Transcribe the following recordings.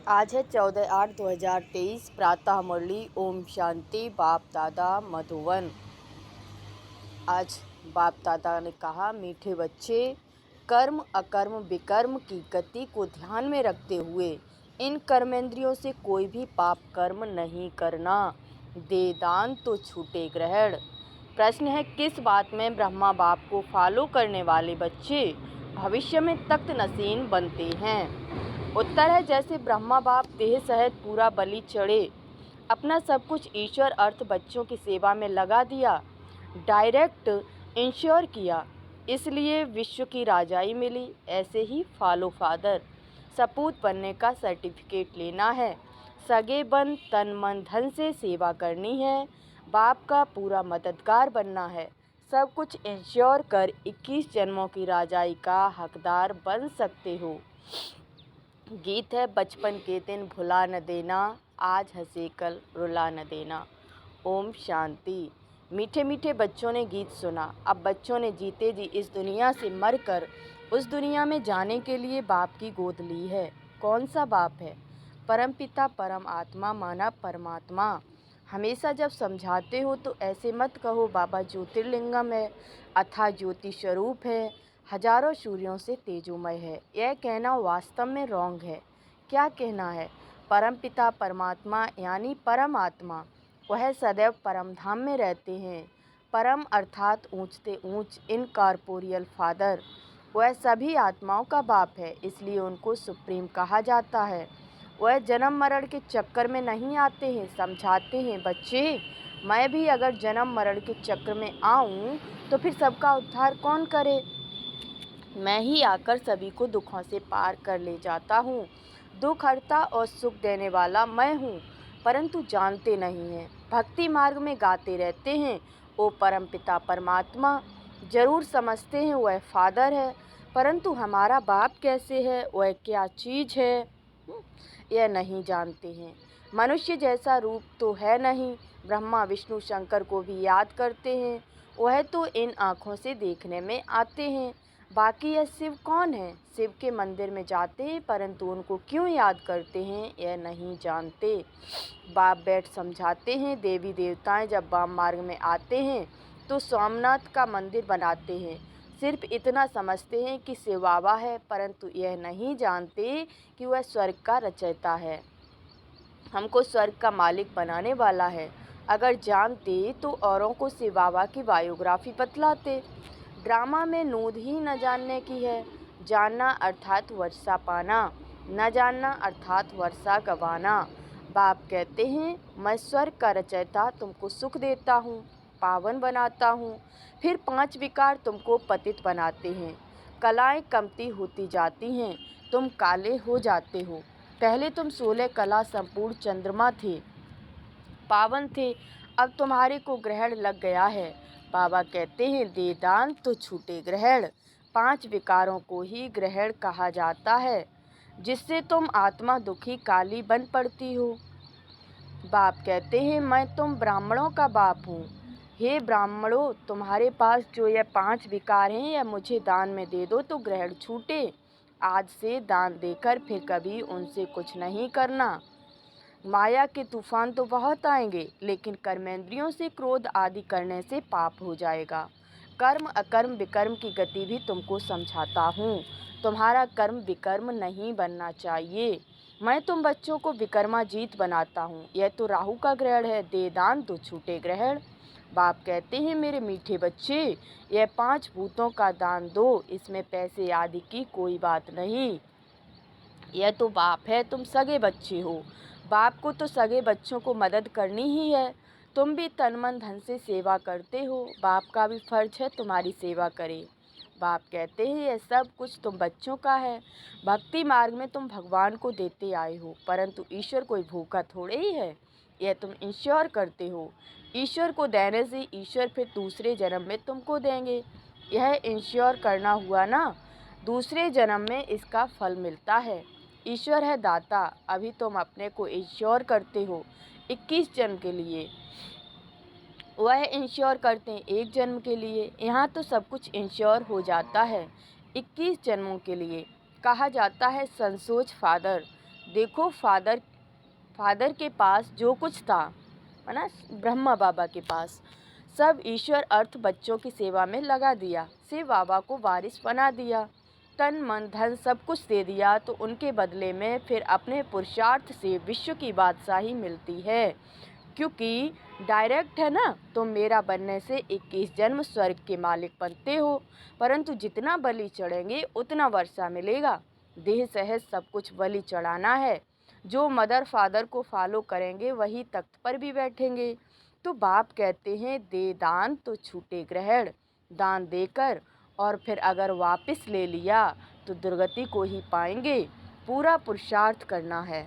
आज है 14/8/2023। प्रातः मुरली। ओम शांति। बाप दादा मधुवन। आज बाप दादा ने कहा, मीठे बच्चे, कर्म अकर्म विकर्म की गति को ध्यान में रखते हुए इन कर्मेंद्रियों से कोई भी पाप कर्म नहीं करना। दे दान तो छूटे ग्रहण। प्रश्न है, किस बात में ब्रह्मा बाप को फॉलो करने वाले बच्चे भविष्य में तख्त नसीन बनते हैं? उत्तर है, जैसे ब्रह्मा बाप देह सहित पूरा बलि चढ़े, अपना सब कुछ ईश्वर अर्थ बच्चों की सेवा में लगा दिया, डायरेक्ट इंश्योर किया, इसलिए विश्व की राजाई मिली। ऐसे ही फॉलो फादर, सपूत बनने का सर्टिफिकेट लेना है, सगे बन तन मन धन से सेवा करनी है, बाप का पूरा मददगार बनना है, सब कुछ इंश्योर कर 21 जन्मों की राजाई का हकदार बन सकते हो। गीत है, बचपन के दिन भुला न देना, आज हंसे कल रुला न देना। ओम शांति। मीठे मीठे बच्चों ने गीत सुना। अब बच्चों ने जीते जी इस दुनिया से मरकर उस दुनिया में जाने के लिए बाप की गोद ली है। कौन सा बाप है? परमपिता परम आत्मा माना परमात्मा। हमेशा जब समझाते हो तो ऐसे मत कहो बाबा ज्योतिर्लिंगम है, अथा ज्योति स्वरूप है, हजारों सूर्यों से तेजोमय है। यह कहना वास्तव में रॉन्ग है। क्या कहना है? परमपिता परमात्मा यानी परम आत्मा, वह सदैव परम धाम में रहते हैं। परम अर्थात ऊंचते ऊंच, इनकॉर्पोरियल फादर। वह सभी आत्माओं का बाप है, इसलिए उनको सुप्रीम कहा जाता है। वह जन्म मरण के चक्कर में नहीं आते हैं। समझाते हैं, बच्चे, मैं भी अगर जन्म मरण के चक्र में आऊं तो फिर सबका उद्धार कौन करे? मैं ही आकर सभी को दुखों से पार कर ले जाता हूँ। दुख हरता और सुख देने वाला मैं हूँ, परंतु जानते नहीं हैं। भक्ति मार्ग में गाते रहते हैं, ओ परमपिता परमात्मा। जरूर समझते हैं वह फादर है, परंतु हमारा बाप कैसे है, वह क्या चीज़ है, यह नहीं जानते हैं। मनुष्य जैसा रूप तो है नहीं। ब्रह्मा विष्णु शंकर को भी याद करते हैं, वह तो इन आँखों से देखने में आते हैं। बाकी यह शिव कौन है? शिव के मंदिर में जाते हैं, परंतु उनको क्यों याद करते हैं, यह नहीं जानते। बाप बैठ समझाते हैं, देवी देवताएं जब वाम मार्ग में आते हैं तो सोमनाथ का मंदिर बनाते हैं। सिर्फ इतना समझते हैं कि शिव बाबा है, परंतु यह नहीं जानते कि वह स्वर्ग का रचयिता है, हमको स्वर्ग का मालिक बनाने वाला है। अगर जानते तो औरों को शिव बाबा की बायोग्राफी बतलाते। ड्रामा में नूद ही न जानने की है। जानना अर्थात वर्षा पाना, न जानना अर्थात वर्षा गंवाना। बाप कहते हैं, मैं स्वर्ग का रचयिता तुमको सुख देता हूँ, पावन बनाता हूँ, फिर 5 विकार तुमको पतित बनाते हैं। कलाएं कमती होती जाती हैं, तुम काले हो जाते हो। पहले तुम 16 कला संपूर्ण चंद्रमा थे, पावन थे, अब तुम्हारे को ग्रहण लग गया है। बाबा कहते हैं, दे दान तो छूटे ग्रहण। 5 विकारों को ही ग्रहण कहा जाता है, जिससे तुम आत्मा दुखी काली बन पड़ती हो। बाप कहते हैं, मैं तुम ब्राह्मणों का बाप हूँ। हे ब्राह्मणों, तुम्हारे पास जो यह 5 विकार हैं, यह मुझे दान में दे दो तो ग्रहण छूटे। आज से दान देकर फिर कभी उनसे कुछ नहीं करना। माया के तूफान तो बहुत आएंगे, लेकिन कर्मेंद्रियों से क्रोध आदि करने से पाप हो जाएगा। कर्म अकर्म विकर्म की गति भी तुमको समझाता हूँ। तुम्हारा कर्म विकर्म नहीं बनना चाहिए। मैं तुम बच्चों को विकर्माजीत बनाता हूँ। यह तो राहु का ग्रहण है, दे दान तो छूटे ग्रहण। बाप कहते हैं, मेरे मीठे बच्चे, यह 5 भूतों का दान दो, इसमें पैसे आदि की कोई बात नहीं। यह तो बाप है, तुम सगे बच्चे हो। बाप को तो सगे बच्चों को मदद करनी ही है। तुम भी तन मन धन से सेवा करते हो, बाप का भी फर्ज है तुम्हारी सेवा करे। बाप कहते हैं, यह सब कुछ तुम बच्चों का है। भक्ति मार्ग में तुम भगवान को देते आए हो, परंतु ईश्वर कोई भूखा थोड़े ही है, यह तुम इंश्योर करते हो। ईश्वर को देने से ईश्वर फिर दूसरे जन्म में तुमको देंगे, यह इंश्योर करना हुआ ना। दूसरे जन्म में इसका फल मिलता है। ईश्वर है दाता। अभी तुम अपने को इंश्योर करते हो 21 जन्म के लिए, वह इंश्योर करते हैं 1 जन्म के लिए। यहाँ तो सब कुछ इंश्योर हो जाता है 21 जन्मों के लिए। कहा जाता है संसोच फादर, देखो फादर फादर के पास जो कुछ था, है ना, ब्रह्मा बाबा के पास सब ईश्वर अर्थ बच्चों की सेवा में लगा दिया। शिव बाबा को वारिस बना दिया, तन मन धन सब कुछ दे दिया, तो उनके बदले में फिर अपने पुरुषार्थ से विश्व की बादशाही मिलती है। क्योंकि डायरेक्ट है ना, तो मेरा बनने से 21 जन्म स्वर्ग के मालिक बनते हो, परंतु जितना बलि चढ़ेंगे उतना वर्षा मिलेगा। देह सहित सब कुछ बलि चढ़ाना है। जो मदर फादर को फॉलो करेंगे वही तख्त पर भी बैठेंगे। तो बाप कहते हैं दे दान तो छूटे ग्रहण। दान देकर और फिर अगर वापस ले लिया तो दुर्गति को ही पाएंगे। पूरा पुरुषार्थ करना है।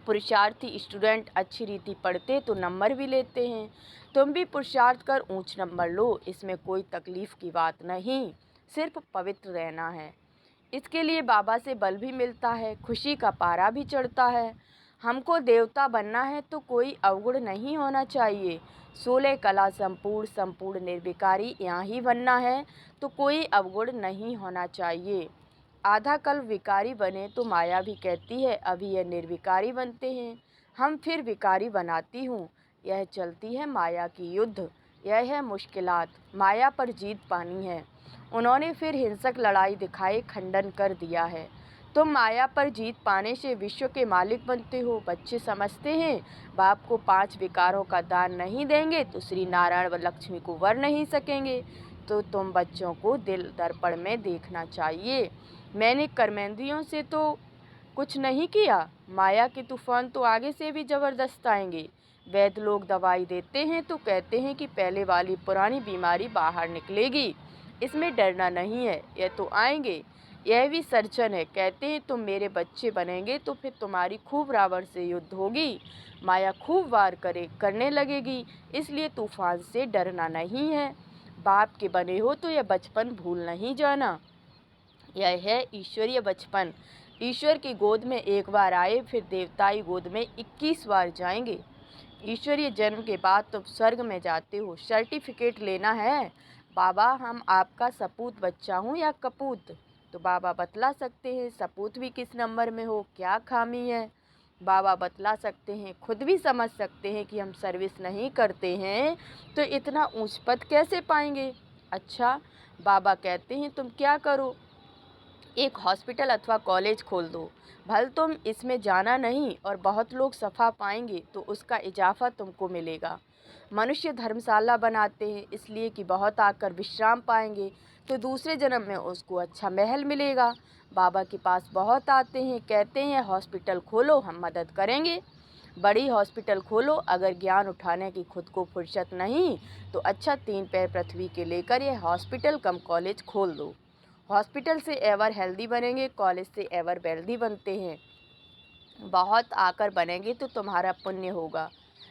पुरुषार्थी स्टूडेंट अच्छी रीति पढ़ते तो नंबर भी लेते हैं। तुम भी पुरुषार्थ कर ऊंच नंबर लो, इसमें कोई तकलीफ़ की बात नहीं, सिर्फ पवित्र रहना है। इसके लिए बाबा से बल भी मिलता है, खुशी का पारा भी चढ़ता है। हमको देवता बनना है तो कोई अवगुण नहीं होना चाहिए। 16 कला संपूर्ण संपूर्ण निर्विकारी यहाँ ही बनना है तो कोई अवगुण नहीं होना चाहिए। आधा कल विकारी बने तो माया भी कहती है अभी यह निर्विकारी बनते हैं, हम फिर विकारी बनाती हूँ। यह चलती है माया की युद्ध, यह है मुश्किलात, माया पर जीत पानी है। उन्होंने फिर हिंसक लड़ाई दिखाए खंडन कर दिया है। तुम माया पर जीत पाने से विश्व के मालिक बनते हो। बच्चे समझते हैं बाप को 5 विकारों का दान नहीं देंगे तो श्री नारायण व लक्ष्मी को वर नहीं सकेंगे। तो तुम बच्चों को दिल दर्पण में देखना चाहिए। मैंने कर्मेंद्रियों से तो कुछ नहीं किया, माया के तूफान तो आगे से भी ज़बरदस्त आएंगे। वैद्य लोग दवाई देते हैं तो कहते हैं कि पहले वाली पुरानी बीमारी बाहर निकलेगी, इसमें डरना नहीं है, यह तो आएंगे। यह भी सर्जन है, कहते हैं तुम मेरे बच्चे बनेंगे तो फिर तुम्हारी खूब रावण से युद्ध होगी, माया खूब वार करने लगेगी, इसलिए तूफान से डरना नहीं है। बाप के बने हो तो यह बचपन भूल नहीं जाना। यह है ईश्वरीय बचपन। ईश्वर की गोद में एक बार आए फिर देवताई गोद में 21 बार जाएंगे। ईश्वरीय जन्म के बाद तुम स्वर्ग में जाते हो। सर्टिफिकेट लेना है, बाबा हम आपका सपूत बच्चा हूँ या कपूत? तो बाबा बतला सकते हैं सपूत भी किस नंबर में हो, क्या खामी है। बाबा बतला सकते हैं, खुद भी समझ सकते हैं कि हम सर्विस नहीं करते हैं तो इतना ऊंच पद कैसे पाएंगे। अच्छा, बाबा कहते हैं तुम क्या करो, एक हॉस्पिटल अथवा कॉलेज खोल दो। भल तुम इसमें जाना नहीं और बहुत लोग सफ़ा पाएंगे तो उसका इजाफा तुमको मिलेगा। मनुष्य धर्मशाला बनाते हैं इसलिए कि बहुत आकर विश्राम पाएंगे तो दूसरे जन्म में उसको अच्छा महल मिलेगा। बाबा के पास बहुत आते हैं, कहते हैं हॉस्पिटल खोलो हम मदद करेंगे। बड़ी हॉस्पिटल खोलो, अगर ज्ञान उठाने की खुद को फुर्सत नहीं तो अच्छा 3 पैर पृथ्वी के लेकर यह हॉस्पिटल कम कॉलेज खोल दो। हॉस्पिटल से एवर हेल्दी बनेंगे, कॉलेज से एवर वेल्दी बनते हैं। बहुत आकर बनेंगे तो तुम्हारा पुण्य होगा।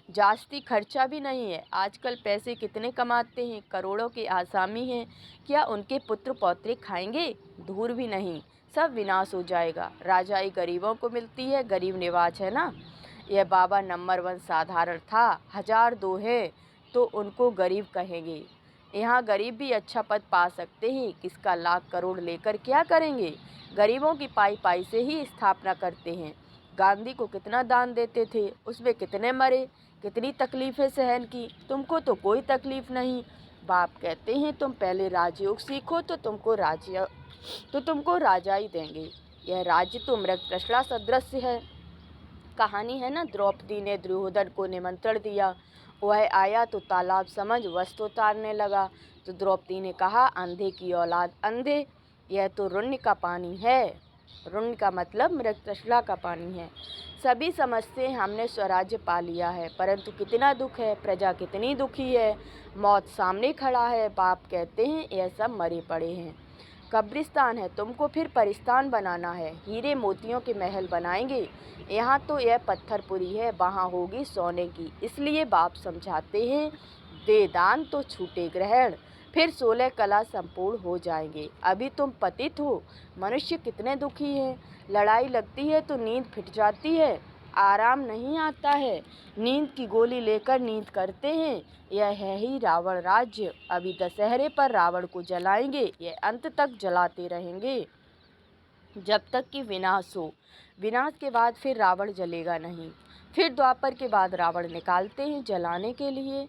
जास्ती खर्चा भी नहीं है। आजकल पैसे कितने कमाते हैं, करोड़ों के आसामी हैं, क्या उनके पुत्र पौत्रे खाएंगे? दूर भी नहीं, सब विनाश हो जाएगा। राजाई गरीबों को मिलती है, गरीब निवाज है ना। यह बाबा नंबर 1 साधारण था, 1002 है तो उनको गरीब कहेंगे। यहाँ गरीब भी अच्छा पद पा सकते हैं, किसका लाख करोड़ लेकर क्या करेंगे। गरीबों की पाई पाई से ही स्थापना करते हैं। गांधी को कितना दान देते थे, उसमें कितने मरे, कितनी तकलीफ़ें सहन की, तुमको तो कोई तकलीफ़ नहीं। बाप कहते हैं तुम पहले राजयोग सीखो तो तुमको राजा ही देंगे। यह राज्य तो मृग तृष्णा सदृश है। कहानी है ना, द्रौपदी ने दुर्योधन को निमंत्रण दिया, वह आया तो तालाब समझ वस्त्र उतारने लगा, तो द्रौपदी ने कहा अंधे की औलाद अंधे, यह तो रुण्य का पानी है। रुण्य का मतलब मृगतृष्णा का पानी है। सभी समझते हैं हमने स्वराज्य पा लिया है, परंतु कितना दुख है, प्रजा कितनी दुखी है, मौत सामने खड़ा है। बाप कहते हैं यह सब मरे पड़े हैं, कब्रिस्तान है, तुमको फिर परिस्तान बनाना है। हीरे मोतियों के महल बनाएंगे, यहाँ तो यह पत्थरपुरी है, वहाँ होगी सोने की। इसलिए बाप समझाते हैं दे दान तो छूटे ग्रहण, फिर 16 कला संपूर्ण हो जाएंगे। अभी तुम पतित हो। मनुष्य कितने दुखी हैं, लड़ाई लगती है तो नींद फिट जाती है, आराम नहीं आता है, नींद की गोली लेकर नींद करते हैं। यह है ही रावण राज्य। अभी दशहरे पर रावण को जलाएंगे, यह अंत तक जलाते रहेंगे। जब तक कि विनाश हो। विनाश के बाद फिर रावण जलेगा नहीं। फिर द्वापर के बाद रावण निकालते हैं जलाने के लिए।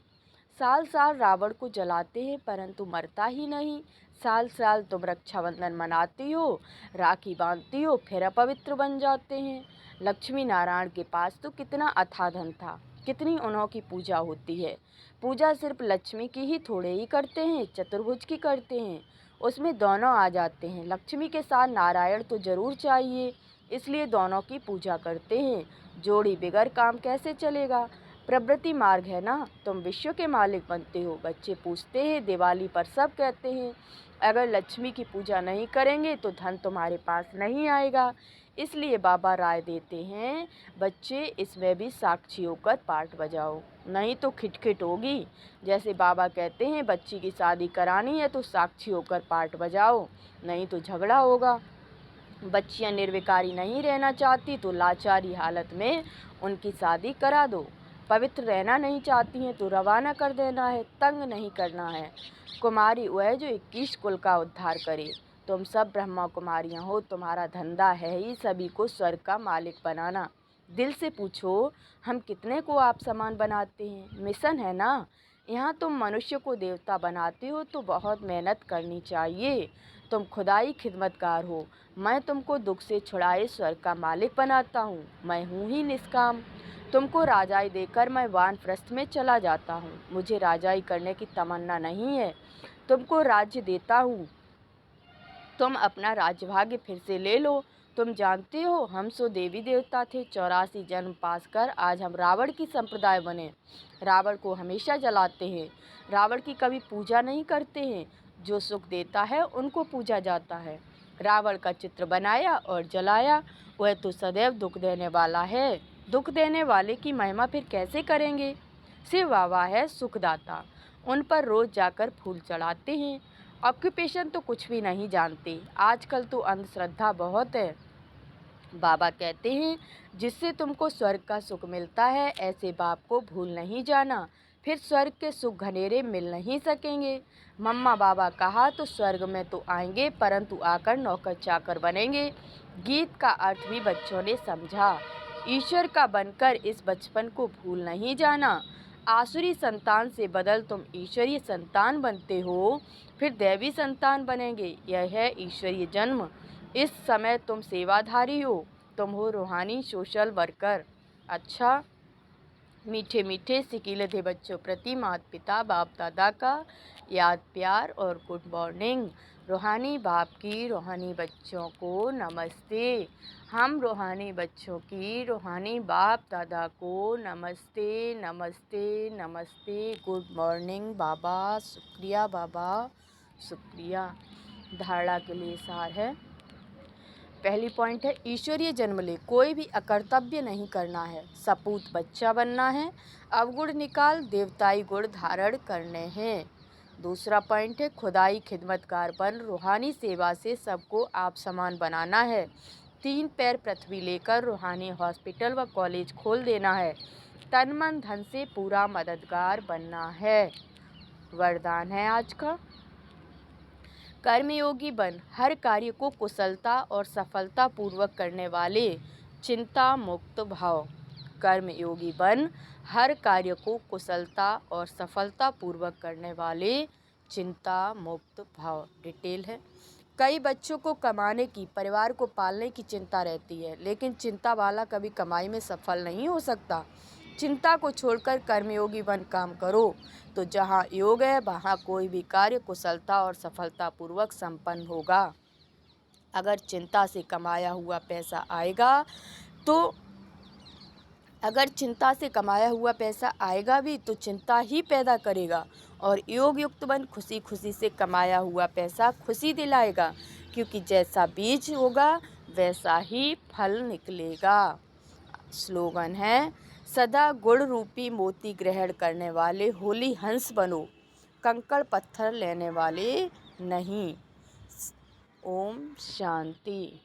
साल साल रावण को जलाते हैं परंतु मरता ही नहीं। साल साल तुम रक्षाबंधन मनाती हो, राखी बांधती हो, फिर अपवित्र बन जाते हैं। लक्ष्मी नारायण के पास तो कितना अथाह धन था, कितनी अनोखी पूजा होती है। पूजा सिर्फ लक्ष्मी की ही थोड़े ही करते हैं, चतुर्भुज की करते हैं। उसमें दोनों आ जाते हैं। लक्ष्मी के साथ नारायण तो जरूर चाहिए, इसलिए दोनों की पूजा करते हैं। जोड़ी बिगड़ काम कैसे चलेगा। प्रवृत्ति मार्ग है ना, तुम विश्व के मालिक बनते हो। बच्चे पूछते हैं, दिवाली पर सब कहते हैं अगर लक्ष्मी की पूजा नहीं करेंगे तो धन तुम्हारे पास नहीं आएगा। इसलिए बाबा राय देते हैं, बच्चे इसमें भी साक्षी होकर पाठ बजाओ, नहीं तो खिटखिट होगी। जैसे बाबा कहते हैं बच्ची की शादी करानी है तो साक्षी होकर पाठ बजाओ, नहीं तो झगड़ा होगा। बच्चियां निर्विकारी नहीं रहना चाहती तो लाचारी हालत में उनकी शादी करा दो। पवित्र रहना नहीं चाहती हैं तो रवाना कर देना है, तंग नहीं करना है। कुमारी वह जो 21 कुल का उद्धार करे। तुम सब ब्रह्मा कुमारियां हो, तुम्हारा धंधा है ही सभी को स्वर्ग का मालिक बनाना। दिल से पूछो, हम कितने को आप समान बनाते हैं। मिशन है ना। यहाँ तुम मनुष्य को देवता बनाते हो तो बहुत मेहनत करनी चाहिए। तुम खुदाई खिदमतगार हो। मैं तुमको दुख से छुड़ाए स्वर्ग का मालिक बनाता हूँ। मैं हूँ ही निष्काम। तुमको राजाई देकर मैं वानप्रस्थ में चला जाता हूँ। मुझे राजाई करने की तमन्ना नहीं है। तुमको राज्य देता हूँ, तुम अपना राज्यभाग्य फिर से ले लो। तुम जानते हो हम सो देवी देवता थे, 84 जन्म पास कर आज हम रावण की संप्रदाय बने। रावण को हमेशा जलाते हैं, रावण की कभी पूजा नहीं करते हैं। जो सुख देता है उनको पूजा जाता है। रावण का चित्र बनाया और जलाया, वह तो सदैव दुख देने वाला है। दुख देने वाले की महिमा फिर कैसे करेंगे। शिव बाबा है सुखदाता, उन पर रोज जाकर फूल चढ़ाते हैं। ऑक्यूपेशन तो कुछ भी नहीं जानते। आजकल तो अंधश्रद्धा बहुत है। बाबा कहते हैं जिससे तुमको स्वर्ग का सुख मिलता है ऐसे बाप को भूल नहीं जाना, फिर स्वर्ग के सुख घनेरे मिल नहीं सकेंगे। मम्मा बाबा कहा तो स्वर्ग में तो आएंगे परंतु आकर नौकर चाकर बनेंगे। गीत का अर्थ भी बच्चों ने समझा। ईश्वर का बनकर इस बचपन को भूल नहीं जाना। आसुरी संतान से बदल तुम ईश्वरीय संतान बनते हो, फिर दैवी संतान बनेंगे। यह है ईश्वरीय जन्म। इस समय तुम सेवाधारी हो, तुम हो रूहानी सोशल वर्कर। अच्छा, मीठे मीठे सिकीलधे बच्चों प्रति माता पिता बाप दादा का याद प्यार और गुड मॉर्निंग। रूहानी बाप की रूहानी बच्चों को नमस्ते। हम रूहानी बच्चों की रूहानी बाप दादा को नमस्ते नमस्ते नमस्ते। गुड मॉर्निंग बाबा, शुक्रिया बाबा, शुक्रिया। धारणा के लिए सार है। पहली पॉइंट है, ईश्वरीय जन्म ले कोई भी अकर्तव्य नहीं करना है, सपूत बच्चा बनना है, अवगुण निकाल देवताई गुण धारण करने हैं। दूसरा पॉइंट है, खुदाई खिदमतगार बन रूहानी सेवा से सबको आप समान बनाना है। 3 पैर पृथ्वी लेकर रूहानी हॉस्पिटल व कॉलेज खोल देना है। तन मन धन से पूरा मददगार बनना है। वरदान है आज का, कर्मयोगी बन हर कार्य को कुशलता और सफलता पूर्वक करने वाले, चिंता मुक्त भाव। कर्मयोगी बन हर कार्य को कुशलता और सफलता पूर्वक करने वाले, चिंता मुक्त भाव। डिटेल है, कई बच्चों को कमाने की, परिवार को पालने की चिंता रहती है, लेकिन चिंता वाला कभी कमाई में सफल नहीं हो सकता। चिंता को छोड़कर कर्मयोगी बन काम करो तो जहाँ योग है वहाँ कोई भी कार्य कुशलता और सफलतापूर्वक संपन्न होगा। अगर चिंता से कमाया हुआ पैसा आएगा भी तो चिंता ही पैदा करेगा, और योग युक्त बन खुशी खुशी से कमाया हुआ पैसा खुशी दिलाएगा, क्योंकि जैसा बीज होगा वैसा ही फल निकलेगा। स्लोगन है, सदा गुण रूपी मोती ग्रहण करने वाले होली हंस बनो, कंकड़ पत्थर लेने वाले नहीं। ओम शांति।